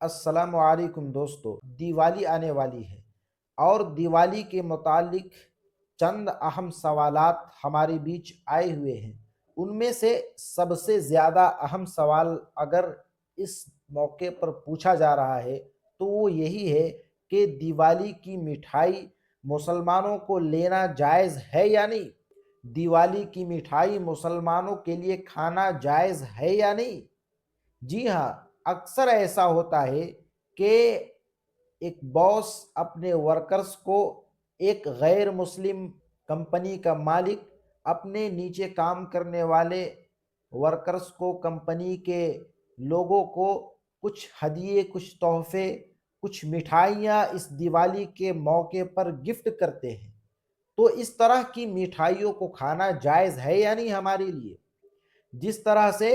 السلام علیکم دوستو، دیوالی آنے والی ہے اور دیوالی کے متعلق چند اہم سوالات ہمارے بیچ آئے ہوئے ہیں۔ ان میں سے سب سے زیادہ اہم سوال اگر اس موقع پر پوچھا جا رہا ہے تو وہ یہی ہے کہ دیوالی کی مٹھائی مسلمانوں کو لینا جائز ہے یا نہیں؟ دیوالی کی مٹھائی مسلمانوں کے لیے کھانا جائز ہے یا نہیں؟ جی ہاں، اکثر ایسا ہوتا ہے کہ ایک باس اپنے ورکرز کو، ایک غیر مسلم کمپنی کا مالک اپنے نیچے کام کرنے والے ورکرز کو، کمپنی کے لوگوں کو کچھ ہدیے، کچھ تحفے، کچھ مٹھائیاں اس دیوالی کے موقع پر گفٹ کرتے ہیں۔ تو اس طرح کی مٹھائیوں کو کھانا جائز ہے یا نہیں ہمارے لیے؟ جس طرح سے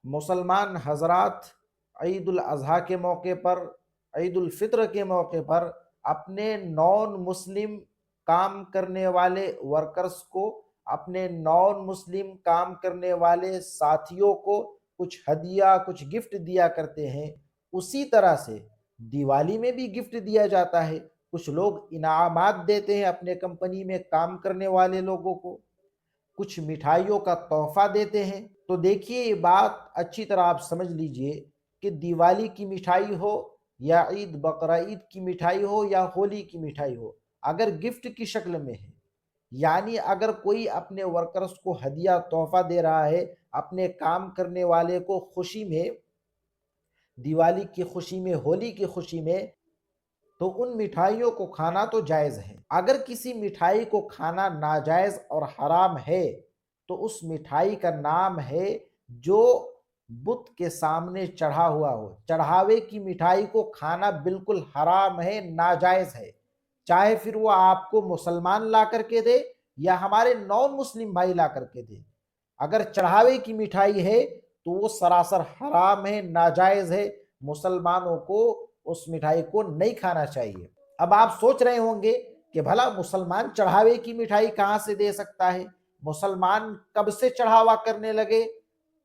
مسلمان حضرات عید الاضحیٰ کے موقع پر، عید الفطر کے موقع پر اپنے نان مسلم کام کرنے والے ورکرز کو، اپنے نان مسلم کام کرنے والے ساتھیوں کو کچھ ہدیہ، کچھ گفٹ دیا کرتے ہیں، اسی طرح سے دیوالی میں بھی گفٹ دیا جاتا ہے۔ کچھ لوگ انعامات دیتے ہیں اپنے کمپنی میں کام کرنے والے لوگوں کو، کچھ مٹھائیوں کا تحفہ دیتے ہیں۔ تو دیکھیے، یہ بات اچھی طرح آپ سمجھ لیجئے کہ دیوالی کی مٹھائی ہو یا عید بقرہ عید کی مٹھائی ہو یا ہولی کی مٹھائی ہو، اگر گفٹ کی شکل میں ہے، یعنی اگر کوئی اپنے ورکرز کو ہدیہ تحفہ دے رہا ہے، اپنے کام کرنے والے کو خوشی میں، دیوالی کی خوشی میں، ہولی کی خوشی میں، تو ان مٹھائیوں کو کھانا تو جائز ہے۔ اگر کسی مٹھائی کو کھانا ناجائز اور حرام ہے تو اس مٹھائی کا نام ہے جو بت کے سامنے چڑھا ہوا ہو۔ چڑھاوے کی مٹھائی کو کھانا بالکل حرام ہے، ناجائز ہے، چاہے پھر وہ آپ کو مسلمان لا کر کے دے یا ہمارے نان مسلم بھائی لا کر کے دے۔ اگر چڑھاوے کی مٹھائی ہے تو وہ سراسر حرام ہے، ناجائز ہے، مسلمانوں کو اس مٹھائی کو نہیں کھانا چاہیے۔ اب آپ سوچ رہے ہوں گے کہ بھلا مسلمان چڑھاوے کی مٹھائی کہاں سے دے سکتا ہے؟ مسلمان کب سے چڑھاوا کرنے لگے؟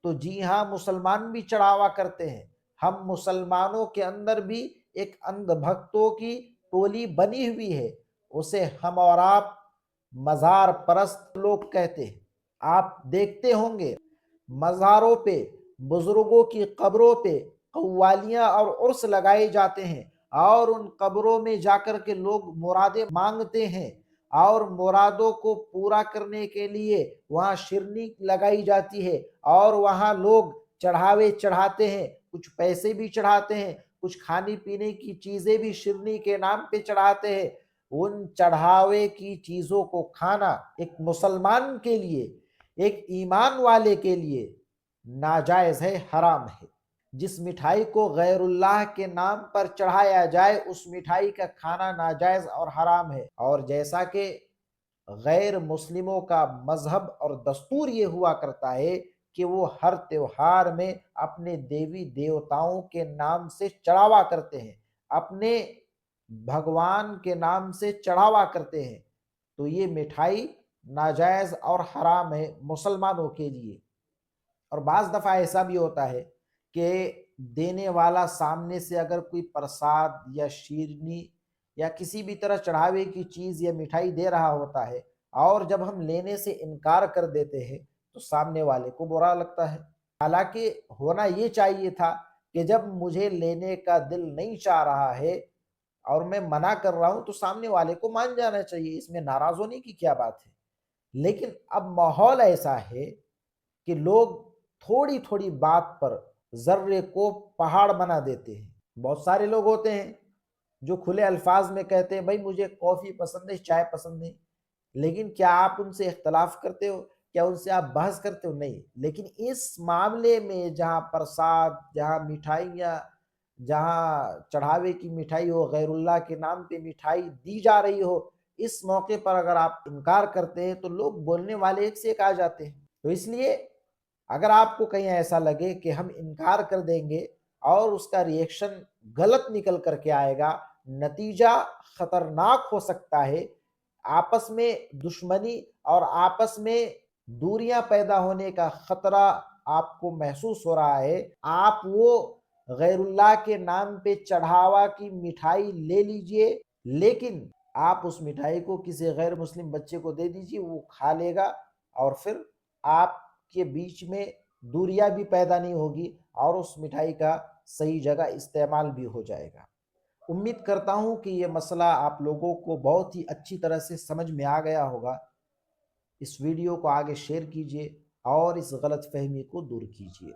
تو جی ہاں، مسلمان بھی چڑھاوا کرتے ہیں۔ ہم مسلمانوں کے اندر بھی ایک اندھ بھکتوں کی ٹولی بنی ہوئی ہے، اسے ہم اور آپ مزار پرست لوگ کہتے ہیں۔ آپ دیکھتے ہوں گے مزاروں پہ، بزرگوں کی قبروں پہ قوالیاں اور عرس لگائے جاتے ہیں، اور ان قبروں میں جا کر کے لوگ مرادیں مانگتے ہیں، اور مرادوں کو پورا کرنے کے لیے وہاں شیرنی لگائی جاتی ہے، اور وہاں لوگ چڑھاوے چڑھاتے ہیں، کچھ پیسے بھی چڑھاتے ہیں، کچھ کھانے پینے کی چیزیں بھی شیرنی کے نام پہ چڑھاتے ہیں۔ ان چڑھاوے کی چیزوں کو کھانا ایک مسلمان کے لیے، ایک ایمان والے کے لیے ناجائز ہے، حرام ہے۔ جس مٹھائی کو غیر اللہ کے نام پر چڑھایا جائے اس مٹھائی کا کھانا ناجائز اور حرام ہے۔ اور جیسا کہ غیر مسلموں کا مذہب اور دستور یہ ہوا کرتا ہے کہ وہ ہر تہوار میں اپنے دیوی دیوتاؤں کے نام سے چڑھاوا کرتے ہیں، اپنے بھگوان کے نام سے چڑھاوا کرتے ہیں، تو یہ مٹھائی ناجائز اور حرام ہے مسلمانوں کے لیے۔ اور بعض دفعہ ایسا بھی ہوتا ہے کہ دینے والا سامنے سے اگر کوئی پرساد یا شیرنی یا کسی بھی طرح چڑھاوے کی چیز یا مٹھائی دے رہا ہوتا ہے، اور جب ہم لینے سے انکار کر دیتے ہیں تو سامنے والے کو برا لگتا ہے۔ حالانکہ ہونا یہ چاہیے تھا کہ جب مجھے لینے کا دل نہیں چاہ رہا ہے اور میں منع کر رہا ہوں تو سامنے والے کو مان جانا چاہیے، اس میں ناراض ہونے کی کیا بات ہے۔ لیکن اب ماحول ایسا ہے کہ لوگ تھوڑی تھوڑی بات پر ذرے کو پہاڑ بنا دیتے ہیں۔ بہت سارے لوگ ہوتے ہیں جو کھلے الفاظ میں کہتے ہیں بھائی مجھے کافی پسند ہے، چائے پسند نہیں، لیکن کیا آپ ان سے اختلاف کرتے ہو؟ کیا ان سے آپ بحث کرتے ہو؟ نہیں۔ لیکن اس معاملے میں جہاں پرساد، جہاں مٹھائیاں، جہاں چڑھاوے کی مٹھائی ہو، غیر اللہ کے نام پہ مٹھائی دی جا رہی ہو، اس موقع پر اگر آپ انکار کرتے ہیں تو لوگ بولنے والے ایک سے ایک آ جاتے ہیں۔ تو اس لیے اگر آپ کو کہیں ایسا لگے کہ ہم انکار کر دیں گے اور اس کا ری ایکشن غلط نکل کر کے آئے گا، نتیجہ خطرناک ہو سکتا ہے، آپس میں دشمنی اور آپس میں دوریاں پیدا ہونے کا خطرہ آپ کو محسوس ہو رہا ہے، آپ وہ غیر اللہ کے نام پہ چڑھاوا کی مٹھائی لے لیجئے، لیکن آپ اس مٹھائی کو کسی غیر مسلم بچے کو دے دیجئے، وہ کھا لے گا، اور پھر آپ کے بیچ میں دوریاں بھی پیدا نہیں ہوگی اور اس مٹھائی کا صحیح جگہ استعمال بھی ہو جائے گا۔ امید کرتا ہوں کہ یہ مسئلہ آپ لوگوں کو بہت ہی اچھی طرح سے سمجھ میں آ گیا ہوگا۔ اس ویڈیو کو آگے شیئر کیجئے اور اس غلط فہمی کو دور کیجئے۔